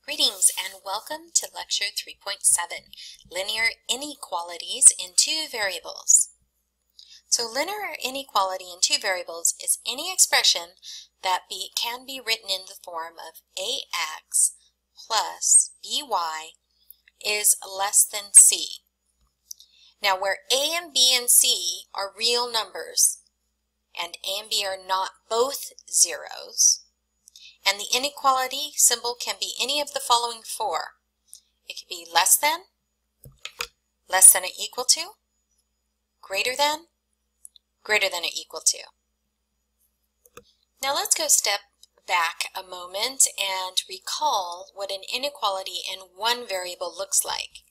Greetings and welcome to Lecture 3.7, Linear Inequalities in Two Variables. So linear inequality in two variables is any expression that can be written in the form of ax plus by is less than c. Now where a and b and c are real numbers and a and b are not both zeros, and the inequality symbol can be any of the following four. It could be less than or equal to, greater than or equal to. Now let's go step back a moment and recall what an inequality in one variable looks like.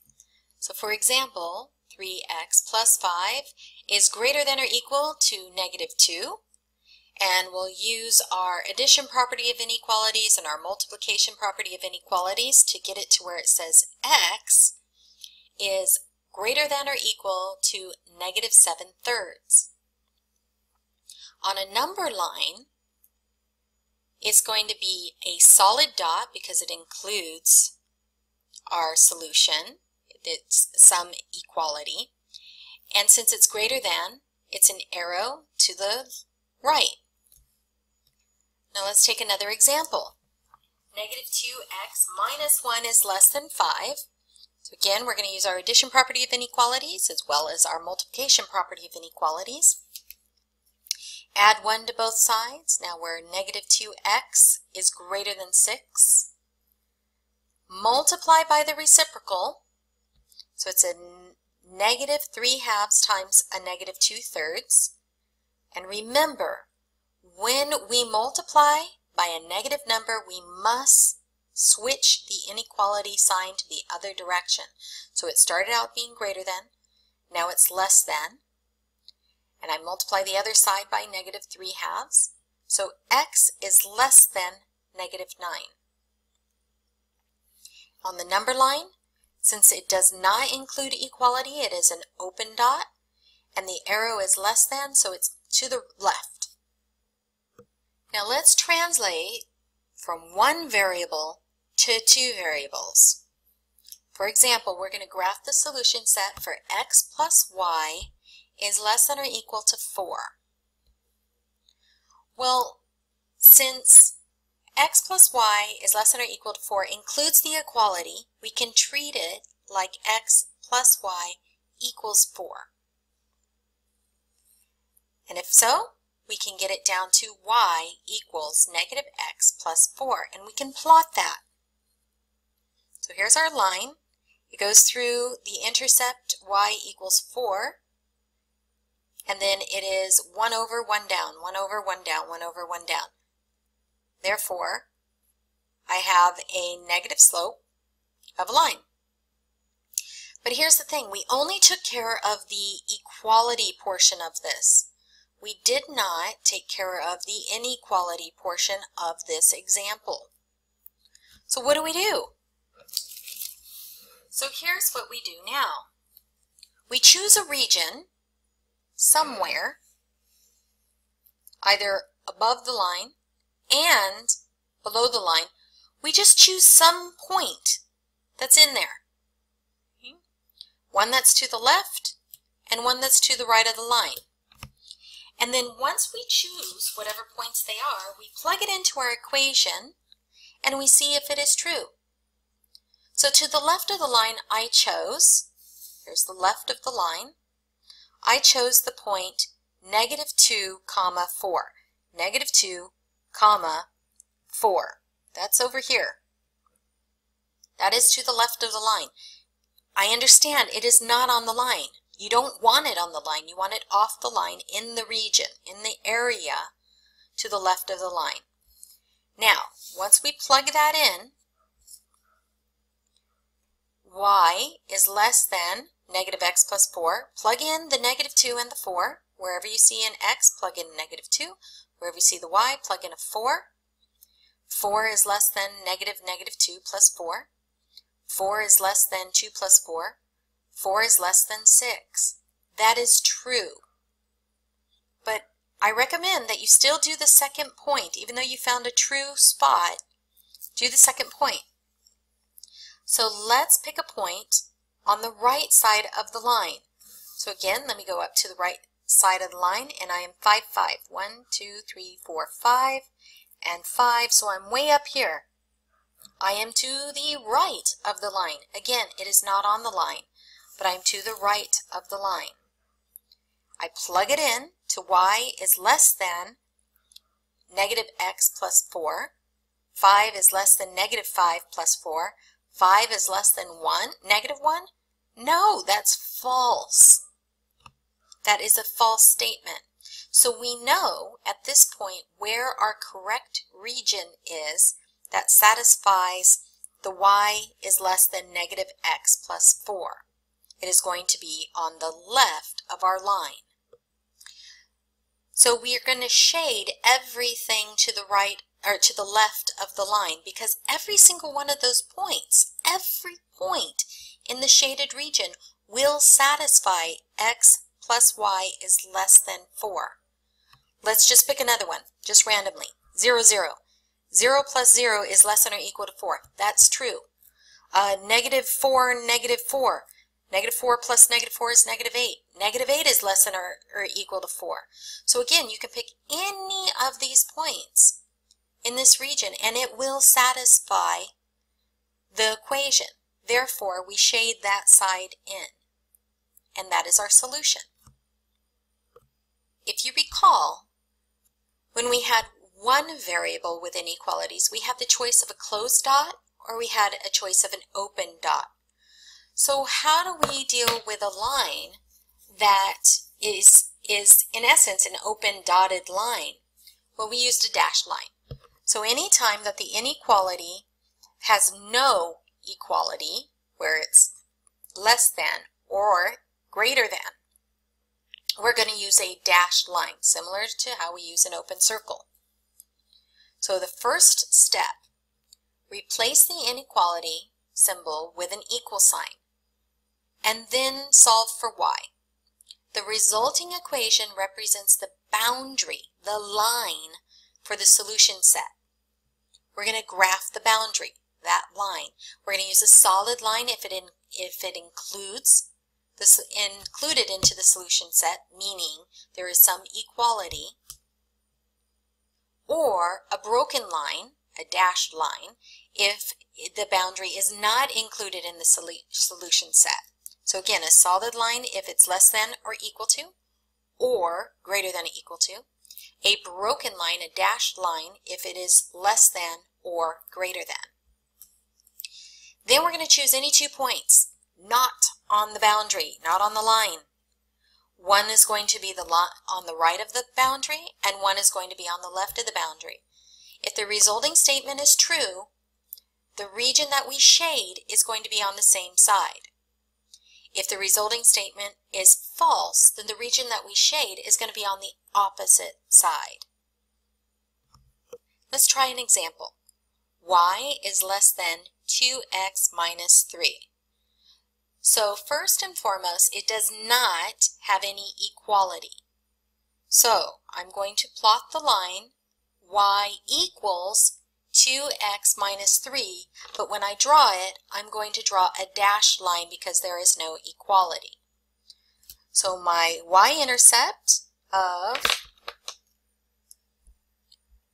So for example, 3x plus 5 is greater than or equal to -2. And we'll use our addition property of inequalities and our multiplication property of inequalities to get it to where it says x is greater than or equal to -7/3. On a number line, it's going to be a solid dot because it includes our solution. It's some equality. And since it's greater than, it's an arrow to the right. Now let's take another example. -2x minus 1 is less than 5. So again, we're going to use our addition property of inequalities as well as our multiplication property of inequalities. Add 1 to both sides. Now where -2x is greater than 6. Multiply by the reciprocal. So it's a -3/2 times a -2/3. And remember, when we multiply by a negative number, we must switch the inequality sign to the other direction. So it started out being greater than, now it's less than, and I multiply the other side by -3/2. So x is less than -9. On the number line, since it does not include equality, it is an open dot, and the arrow is less than, so it's to the left. Now let's translate from one variable to two variables. For example, we're going to graph the solution set for x plus y is less than or equal to 4. Well, since x plus y is less than or equal to 4 includes the equality, we can treat it like x plus y equals 4. And if so, we can get it down to y equals -x plus 4, and we can plot that. So here's our line. It goes through the intercept y equals 4, and then it is 1 over 1 down, 1 over 1 down, 1 over 1 down. Therefore, I have a negative slope of a line. But here's the thing, we only took care of the equality portion of this. We did not take care of the inequality portion of this example. So what do? So here's what we do now. We choose a region somewhere, either above the line and below the line. We just choose some point that's in there. One that's to the left and one that's to the right of the line. And then once we choose whatever points they are, we plug it into our equation and we see if it is true. So to the left of the line I chose, here's the left of the line, I chose the point -2, 4. -2, 4. That's over here. That is to the left of the line. I understand it is not on the line. You don't want it on the line. You want it off the line in the region, in the area to the left of the line. Now, once we plug that in, y is less than -x plus 4. Plug in the -2 and the 4. Wherever you see an x, plug in -2. Wherever you see the y, plug in a 4. 4 is less than -2 plus 4. 4 is less than 2 plus 4. 4 is less than 6. That is true. But I recommend that you still do the second point. Even though you found a true spot, do the second point. So let's pick a point on the right side of the line. So again, let me go up to the right side of the line, and I am 5, 5. 1, 2, 3, 4, 5, and 5. So I'm way up here. I am to the right of the line. Again, it is not on the line, but I'm to the right of the line. I plug it in to y is less than negative x plus 4. 5 is less than negative 5 plus 4. 5 is less than 1, negative 1? No, that's false. That is a false statement. So we know at this point where our correct region is that satisfies the y is less than negative x plus 4. It is going to be on the left of our line. So we are going to shade everything to the right or to the left of the line, because every single one of those points, every point in the shaded region will satisfy x plus y is less than 4. Let's just pick another one, just randomly. 0, 0. 0 plus 0 is less than or equal to 4. That's true. Negative 4, negative 4. Negative 4 plus negative 4 is negative 8. Negative 8 is less than or equal to 4. So again, you can pick any of these points in this region and it will satisfy the equation. Therefore, we shade that side in. And that is our solution. If you recall, when we had one variable with inequalities, we had the choice of a closed dot or we had a choice of an open dot. So how do we deal with a line that is in essence an open dotted line? Well, we used a dashed line. So any time that the inequality has no equality, where it's less than or greater than, we're going to use a dashed line, similar to how we use an open circle. So the first step, replace the inequality symbol with an equal sign, and then solve for y. The resulting equation represents the boundary, the line, for the solution set. We're going to graph the boundary, that line. We're going to use a solid line if it includes this included into the solution set, meaning there is some equality, or a broken line, a dashed line, if the boundary is not included in the solution set. So again, a solid line if it's less than or equal to, or greater than or equal to. A broken line, a dashed line, if it is less than or greater than. Then we're going to choose any 2 points, not on the boundary, not on the line. One is going to be on the right of the boundary, and one is going to be on the left of the boundary. If the resulting statement is true, the region that we shade is going to be on the same side. If the resulting statement is false, then the region that we shade is going to be on the opposite side. Let's try an example. Y is less than 2x minus 3. So first and foremost, it does not have any equality. So I'm going to plot the line y equals 2x minus 3, but when I draw it, I'm going to draw a dashed line because there is no equality. So my y-intercept of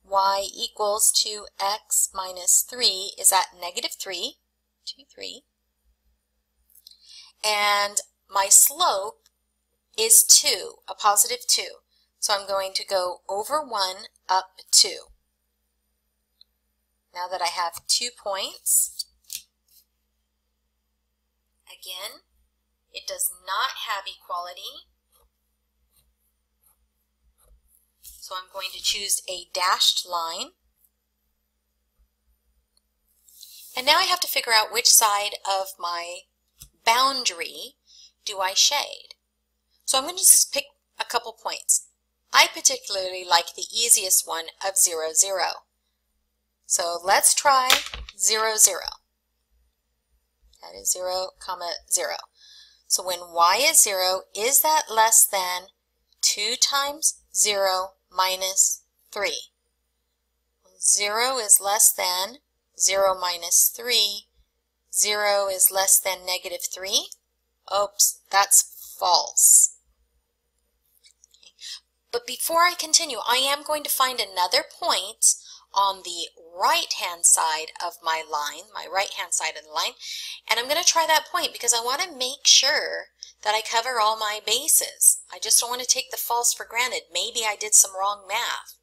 y equals 2x minus 3 is at negative 3, 2, 3. And my slope is 2, a positive 2. So I'm going to go over 1, up 2. Now that I have 2 points, again, it does not have equality. So I'm going to choose a dashed line. And now I have to figure out which side of my boundary do I shade. So I'm going to just pick a couple points. I particularly like the easiest one of 0, 0. So let's try 0, 0. That is 0, 0. So when y is 0, is that less than 2 times 0 minus 3? 0 is less than 0 minus 3. 0 is less than -3. Oops, that's false. But before I continue, I am going to find another point on the right-hand side of my line, my right-hand side of the line, and I'm going to try that point because I want to make sure that I cover all my bases. I just don't want to take the false for granted. Maybe I did some wrong math.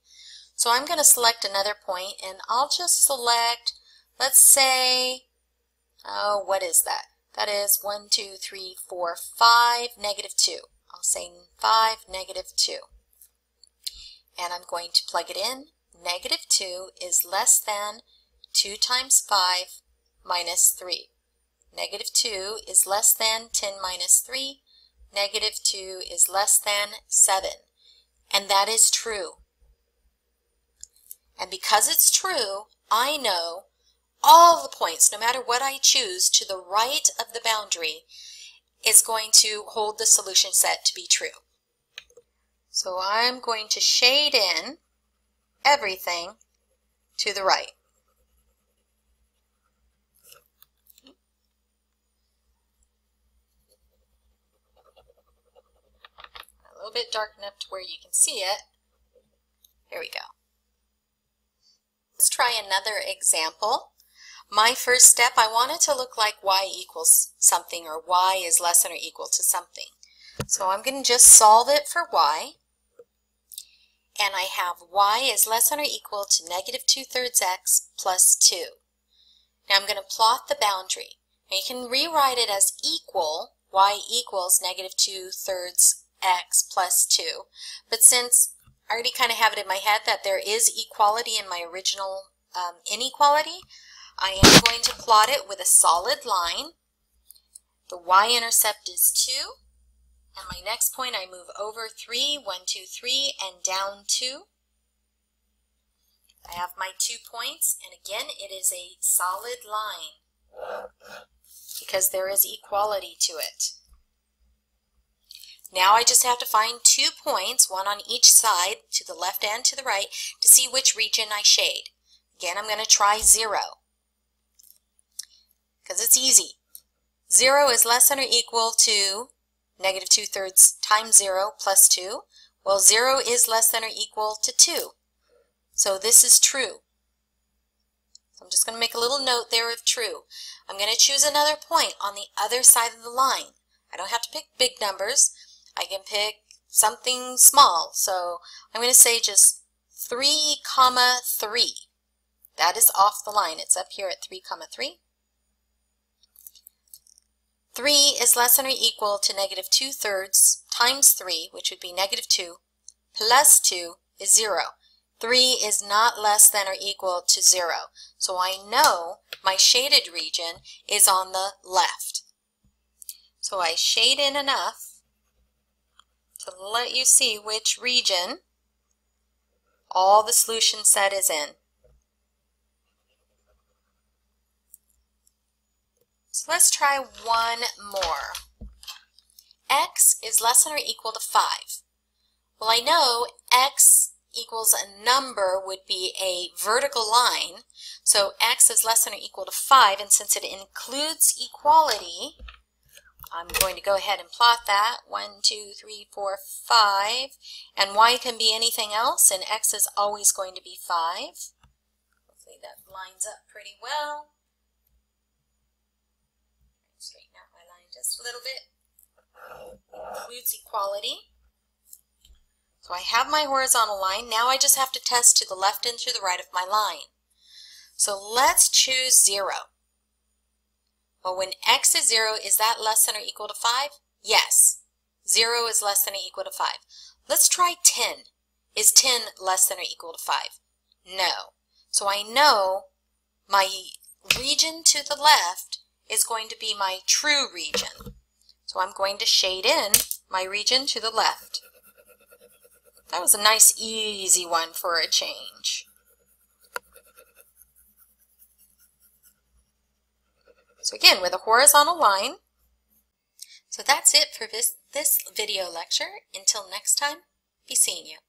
So I'm going to select another point, and I'll just select, let's say, oh, what is that? That is 1, 2, 3, 4, 5, -2. I'll say 5, -2. And I'm going to plug it in. -2 is less than 2 times 5 minus 3. -2 is less than 10 minus 3. -2 is less than 7. And that is true. And because it's true, I know all the points, no matter what I choose, to the right of the boundary is going to hold the solution set to be true. So I'm going to shade in everything to the right. A little bit dark enough to where you can see it. Here we go. Let's try another example. My first step, I want it to look like y equals something, or y is less than or equal to something. So I'm going to just solve it for y. And I have y is less than or equal to -2/3 x plus 2. Now I'm going to plot the boundary. Now you can rewrite it as equal, y equals -2/3 x plus 2. But since I already kind of have it in my head that there is equality in my original inequality, I am going to plot it with a solid line. The y-intercept is 2. And my next point, I move over 3, 1, 2, 3, and down 2. I have my 2 points, and again, it is a solid line because there is equality to it. Now I just have to find 2 points, one on each side, to the left and to the right, to see which region I shade. Again, I'm going to try 0 because it's easy. 0 is less than or equal to -2/3 times 0 plus 2. Well, 0 is less than or equal to 2. So this is true. So I'm just going to make a little note there of true. I'm going to choose another point on the other side of the line. I don't have to pick big numbers. I can pick something small. So I'm going to say just 3, 3. That is off the line. It's up here at 3, 3. 3 is less than or equal to -2/3 times 3, which would be -2, plus 2 is 0. 3 is not less than or equal to 0. So I know my shaded region is on the left. So I shade in enough to let you see which region all the solution set is in. So let's try one more. X is less than or equal to 5. Well, I know x equals a number would be a vertical line, so x is less than or equal to 5, and since it includes equality, I'm going to go ahead and plot that. 1, 2, 3, 4, 5, and y can be anything else, and x is always going to be 5. Hopefully that lines up pretty well. Straighten out my line just a little bit. Includes equality. So I have my horizontal line. Now I just have to test to the left and to the right of my line. So let's choose 0. Well, when x is 0, is that less than or equal to 5? Yes. 0 is less than or equal to 5. Let's try 10. Is 10 less than or equal to 5? No. So I know my region to the left is going to be my true region. So I'm going to shade in my region to the left. That was a nice, easy one for a change. So again, with a horizontal line. So that's it for this video lecture. Until next time, be seeing you.